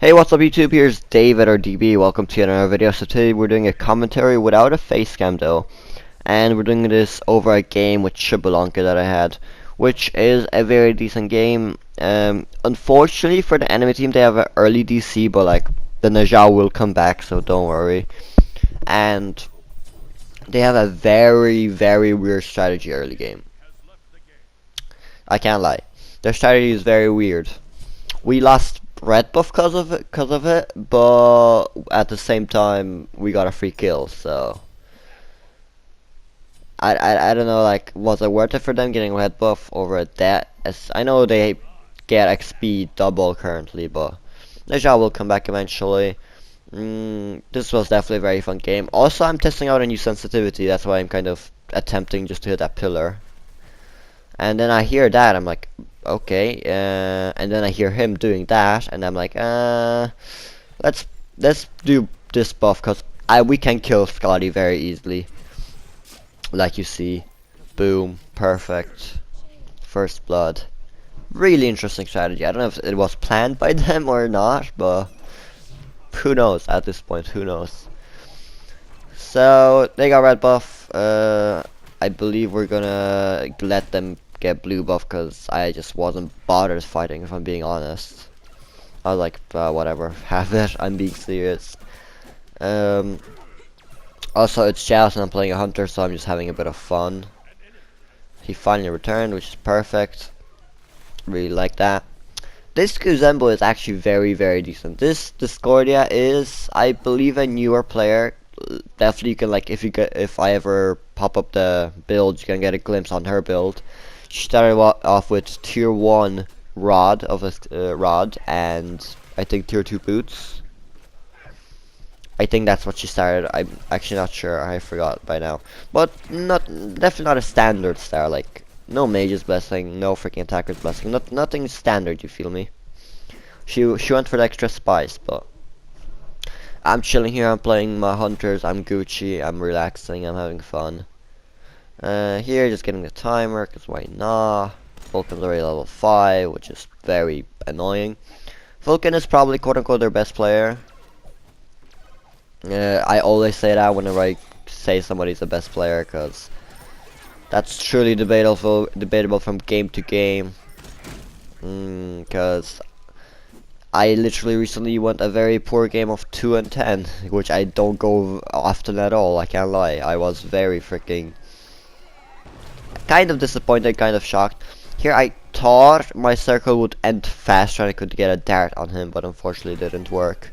Hey, what's up YouTube? Here's David or DB. Welcome to another video. So today we're doing a commentary without a face cam though. And we're doing this over a game with SHAREfactory that I had, which is a very decent game. Unfortunately for the enemy team, they have an early DC, but like the Najah will come back, so don't worry. And they have a very weird strategy early game. I can't lie. Their strategy is very weird. We lost red buff because of it, but at the same time we got a free kill, so I don't know, like, was it worth it for them getting red buff over that? As I know they get XP double currently, but Najah will come back eventually. This was definitely a very fun game. Also, I'm testing out a new sensitivity. That's why I'm kind of attempting just to hit that pillar. And then I hear that, I'm like, okay, and then I hear him doing that, and I'm like, let's do this buff, cause we can kill Scotty very easily. Like you see, boom, perfect, first blood. Really interesting strategy. I don't know if it was planned by them or not, but who knows at this point? Who knows? So they got red buff. I believe we're gonna let them get blue buff because I just wasn't bothered fighting, if I'm being honest. I was like, whatever, have it. I'm being serious. Also, it's joust and I'm playing a hunter, so I'm just having a bit of fun. He finally returned, which is perfect. Really like that. This Kuzembo is actually very decent. This Discordia is, I believe, a newer player. Definitely, you can, like, if I ever pop up the build, you can get a glimpse on her build. She started off with tier 1 rod of a rod and I think tier 2 boots. I think that's what she started. I'm actually not sure. I forgot by now. But definitely not a standard star. Like, no mage's blessing, no freaking attacker's blessing. Nothing standard. You feel me? She went for the extra spice, but I'm chilling here. I'm playing my hunters. I'm Gucci. I'm relaxing. I'm having fun. Here, just getting the timer, because why not? Vulcan's already level 5, which is very annoying. Vulcan is probably quote-unquote their best player. I always say that whenever I say somebody's the best player, because that's truly debatable from game to game. Because I literally recently went a very poor game of 2 and 10, which I don't go often at all, I can't lie. I was very freaking kind of disappointed, kind of shocked. Here I thought my circle would end faster and I could get a dart on him, but unfortunately it didn't work.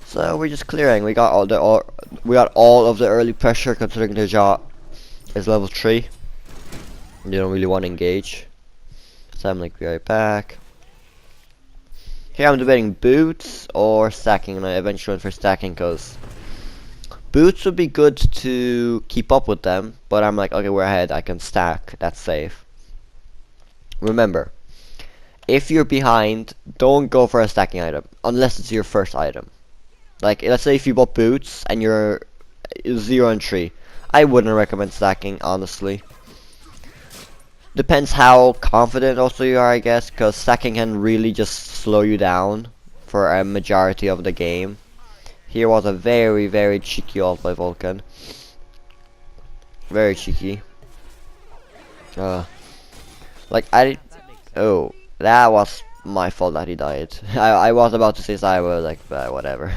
So we're just clearing. We got all of the early pressure, considering the Najah is level 3. You don't really want to engage. So I'm like, be right back. Here I'm debating boots or stacking, and I eventually went for stacking because boots would be good to keep up with them, but I'm like, okay, we're ahead, I can stack, that's safe. Remember, if you're behind, don't go for a stacking item, unless it's your first item. Like, let's say if you bought boots and you're 0 and 3, I wouldn't recommend stacking, honestly. Depends how confident also you are, I guess, because stacking can really just slow you down for a majority of the game. Here was a very cheeky ult by Vulcan. Very cheeky. Like oh, that was my fault that he died. I was about to say so, I was like, whatever.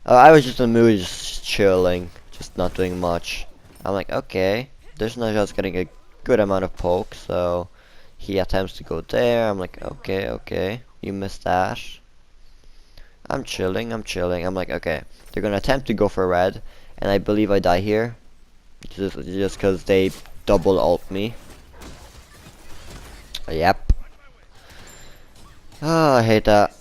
I was just in the mood, just chilling, just not doing much. I'm like, okay, this Najah's getting a good amount of poke, so he attempts to go there. I'm like, okay, you missed that. I'm chilling. I'm like, okay, they're gonna attempt to go for red, and I believe I die here, just because they double ult me. Yep. Oh, I hate that.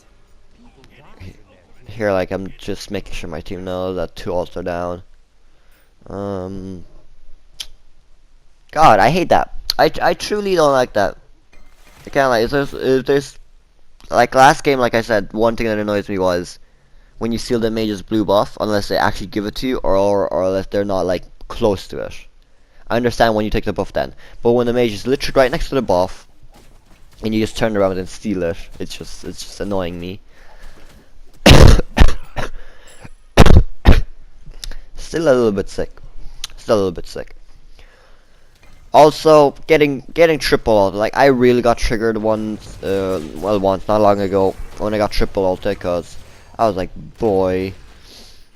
Here, like, I'm just making sure my team knows that 2 ults are down. God, I hate that. I truly don't like that. I can't lie. There's like last game, like I said, one thing that annoys me was when you steal the mage's blue buff, unless they actually give it to you, or if they're not like close to it. I understand when you take the buff then, but when the mage is literally right next to the buff, and you just turn around and steal it, it's just annoying me. still a little bit sick. Still a little bit sick. Also, getting triple ult. Like, I really got triggered once, once, not long ago, when I got triple ulted, because I was like, boy.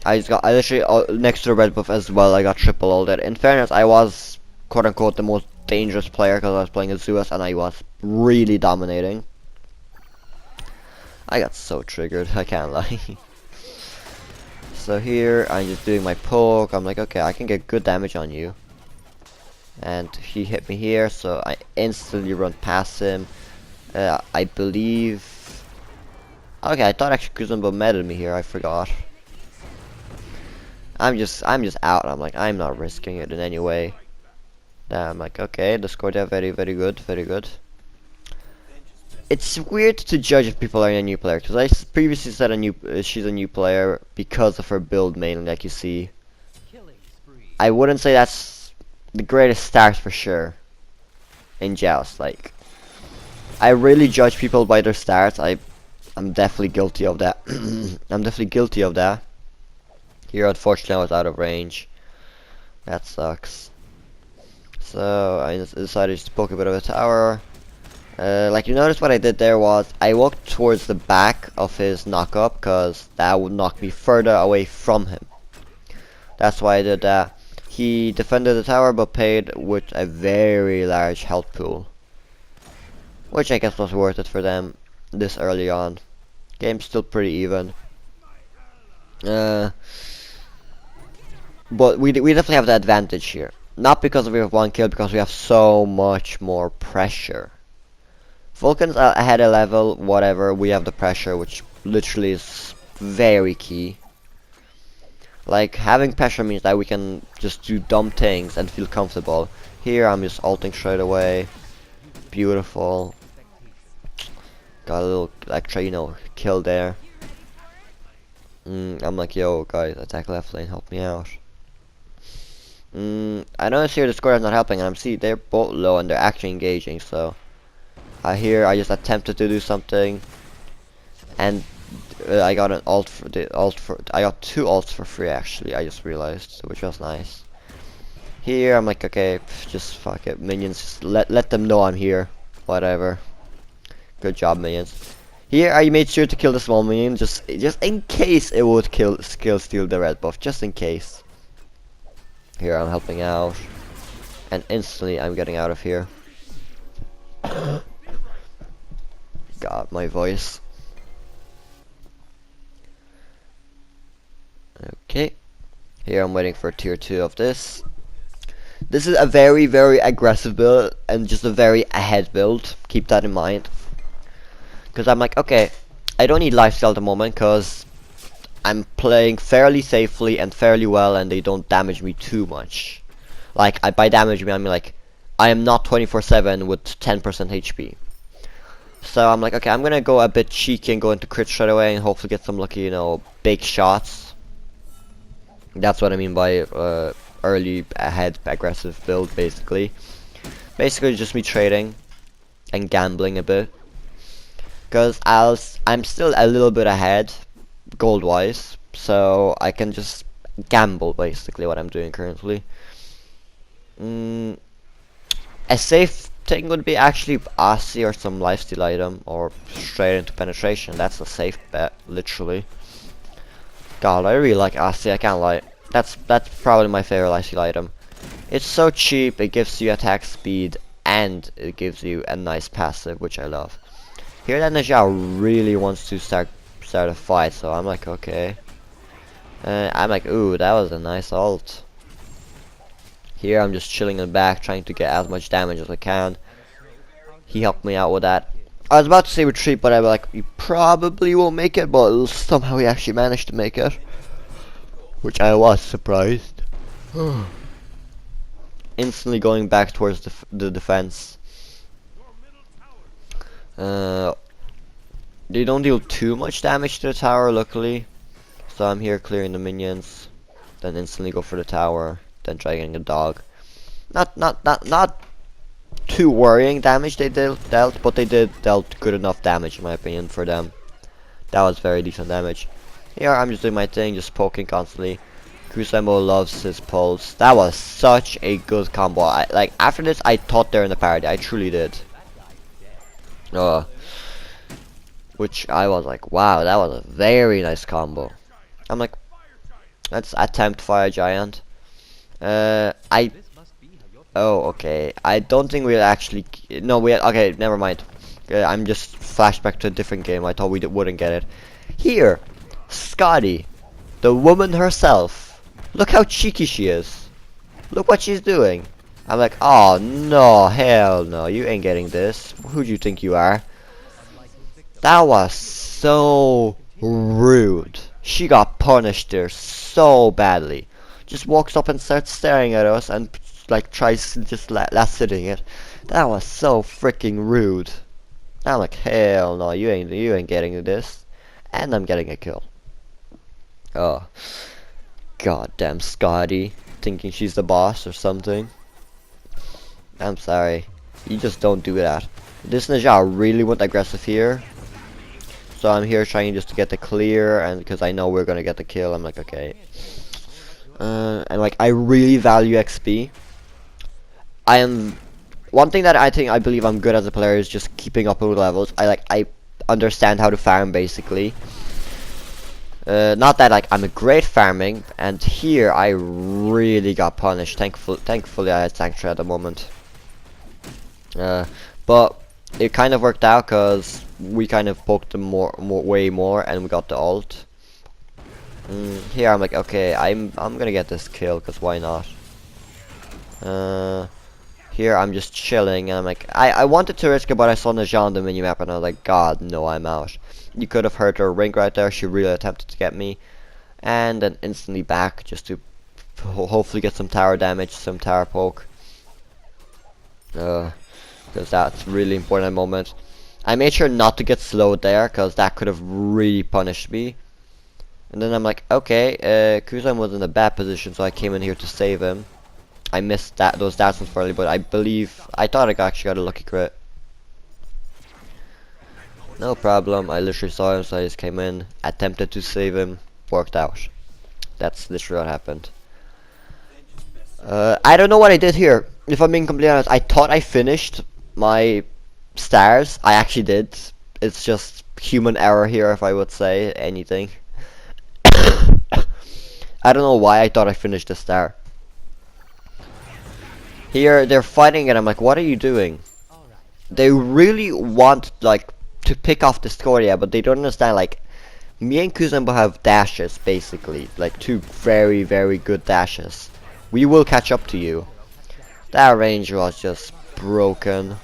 I literally, next to the red buff as well, I got triple ulted. In fairness, I was, quote unquote, the most dangerous player, because I was playing as Zeus, and I was really dominating. I got so triggered, I can't lie. So here, I'm just doing my poke. I'm like, okay, I can get good damage on you. And he hit me here, so I instantly run past him. I believe... Okay, I thought actually Kuzumbo meted me here, I forgot. I'm just out. I'm like, I'm not risking it in any way. I'm like, okay, the score there, very good, very good. It's weird to judge if people are a new player, because I previously said she's a new player because of her build mainly, like you see. I wouldn't say that's the greatest start for sure in Joust. Like, I really judge people by their starts. I'm definitely guilty of that. I'm definitely guilty of that. Here, unfortunately, I was out of range. That sucks. So I decided to poke a bit of a tower. Like, you notice what I did there was I walked towards the back of his knock-up, because that would knock me further away from him. That's why I did that. He defended the tower but paid with a very large health pool, which I guess was worth it for them this early on. Game's still pretty even. But we definitely have the advantage here. Not because we have one kill, because we have so much more pressure. Vulcan's ahead a level, whatever, we have the pressure, which literally is very key. Like, having pressure means that we can just do dumb things and feel comfortable. Here, I'm just ulting straight away. Beautiful. Got a little extra, you know, kill there. I'm like, yo, guys, attack left lane, help me out. I notice here the score is not helping, and I'm see they're both low and they're actually engaging, so... Here I just attempted to do something, and I got an ult for I got 2 ults for free actually. I just realized, which was nice. Here I'm like, okay, just fuck it, minions. Just let them know I'm here. Whatever. Good job, minions. Here I made sure to kill the small minion, just in case it would steal the red buff, just in case. Here I'm helping out, and instantly I'm getting out of here. God, my voice. Okay. Here I'm waiting for tier 2 of this. This is a very aggressive build and just a very ahead build. Keep that in mind. Because I'm like, okay, I don't need lifesteal at the moment because I'm playing fairly safely and fairly well, and they don't damage me too much. Like, by damage me, I mean like, I am not 24/7 with 10% HP. So I'm like, okay, I'm gonna go a bit cheeky and go into crit straight away and hopefully get some lucky, you know, big shots. That's what I mean by early ahead aggressive build, basically. Basically just me trading and gambling a bit. Because I'm still a little bit ahead, gold-wise, so I can just gamble, basically, what I'm doing currently. A safe thing would be actually Aussie or some lifesteal item, or straight into penetration. That's a safe bet, literally. God, I really like Aussie, I can't lie. That's probably my favorite lifesteal item. It's so cheap, it gives you attack speed, and it gives you a nice passive, which I love. Here that Najao really wants to start a fight, so I'm like, okay. I'm like, ooh, that was a nice ult. Here I'm just chilling in the back, trying to get as much damage as I can. He helped me out with that. I was about to say retreat, but I was like, you probably won't make it, but somehow he actually managed to make it. Which I was surprised. Instantly going back towards the defense. They don't deal too much damage to the tower, luckily. So I'm here clearing the minions. Then instantly go for the tower. Then try getting a dog. Not too worrying damage they dealt, but they dealt good enough damage in my opinion for them. That was very decent damage. Here I'm just doing my thing, just poking constantly. Kusembo loves his pulse. That was such a good combo. Like after this, I thought they're in the party. I truly did. Which I was like, wow, that was a very nice combo. I'm like, let's attempt Fire Giant. Oh, okay. I don't think we'll actually. No, okay, never mind. I'm just flashback to a different game. I thought we wouldn't get it. Here, Scotty, the woman herself. Look how cheeky she is. Look what she's doing. I'm like, oh no, hell no, you ain't getting this. Who do you think you are? That was so rude. She got punished there so badly. Just walks up and starts staring at us and like tries to just last sitting it. That was so freaking rude. I'm like, hell no, you ain't getting this. And I'm getting a kill. Oh, goddamn Scotty, thinking she's the boss or something. I'm sorry, you just don't do that. This Ninja really went aggressive here. So I'm here trying just to get the clear, and because I know we're gonna get the kill, I'm like, okay. And like, I really value XP. One thing that I believe I'm good as a player is just keeping up with levels. I understand how to farm basically. Not that like I'm a great farming, and here I really got punished. Thankfully I had Sanctuary at the moment. But it kind of worked out because we kind of poked them way more, and we got the ult. Here I'm like, okay, I'm gonna get this kill because why not? Here I'm just chilling, and I'm like, I wanted to risk it, but I saw Najah on the minimap, and I was like, God, no, I'm out. You could have heard her ring right there. She really attempted to get me, and then instantly back just to hopefully get some tower damage, some tower poke. Because that's really important at the moment. I made sure not to get slowed there, because that could have really punished me. And then I'm like, okay, Kuzan was in a bad position, so I came in here to save him. I missed those stats ones early, but I thought I actually got a lucky crit. No problem, I literally saw him, so I just came in, attempted to save him, worked out. That's literally what happened. I don't know what I did here. If I'm being completely honest, I thought I finished my stars. I actually did. It's just human error here, if I would say anything. I don't know why I thought I finished the star. Here, they're fighting and I'm like, what are you doing? They really want, like, to pick off the Scoria, but they don't understand, like, me and Kuzembo have dashes, basically. Like, two very, very good dashes. We will catch up to you. That range was just broken.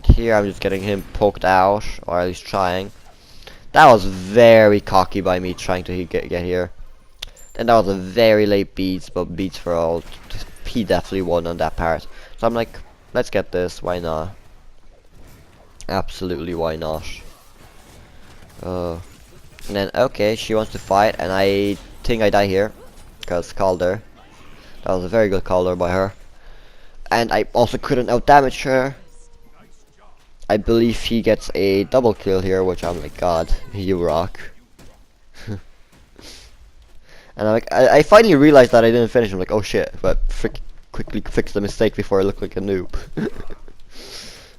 Here I'm just getting him poked out, or at least trying. That was very cocky by me trying to get here. And that was a very late beats, but beats for all. He definitely won on that part. So I'm like, let's get this, why not? Absolutely, why not? And then, okay, she wants to fight, and I think I die here. Because Calder. That was a very good Calder by her. And I also couldn't outdamage her. I believe he gets a double kill here, which I'm like, God, you rock. And I'm like, I finally realized that I didn't finish. I'm like, oh shit, but quickly fix the mistake before I look like a noob.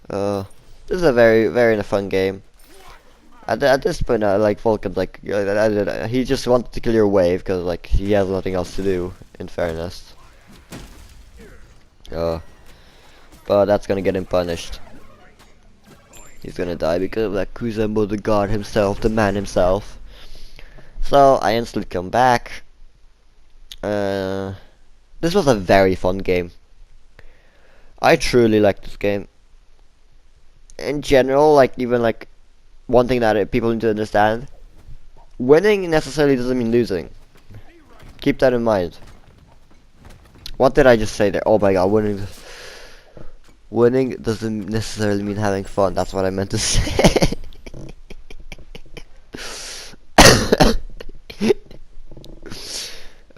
This is a very, very fun game. At this point, like Vulcan's like, he just wanted to kill your wave because like he has nothing else to do. In fairness, but that's gonna get him punished. He's gonna die because of that Kuzembo, the god himself, the man himself. So I instantly come back. This was a very fun game. I truly like this game. In general, like even like one thing that people need to understand: winning necessarily doesn't mean losing. Keep that in mind. What did I just say there? Oh my god, winning doesn't necessarily mean having fun. That's what I meant to say.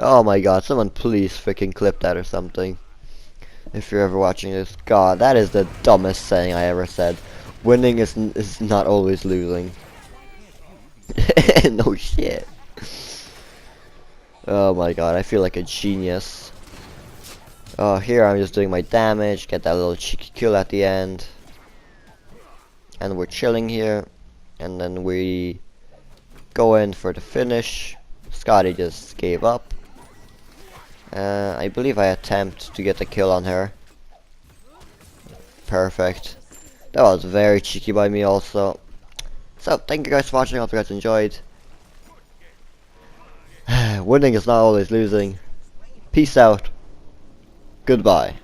Oh my god, someone please freaking clip that or something. If you're ever watching this. God, that is the dumbest saying I ever said. Winning is not always losing. No shit. Oh my god, I feel like a genius. Oh, here I'm just doing my damage, get that little cheeky kill at the end. And we're chilling here. And then we go in for the finish. Scotty just gave up. I believe I attempt to get the kill on her. Perfect. That was very cheeky by me also. So, thank you guys for watching, I hope you guys enjoyed. Winning is not always losing. Peace out. Goodbye.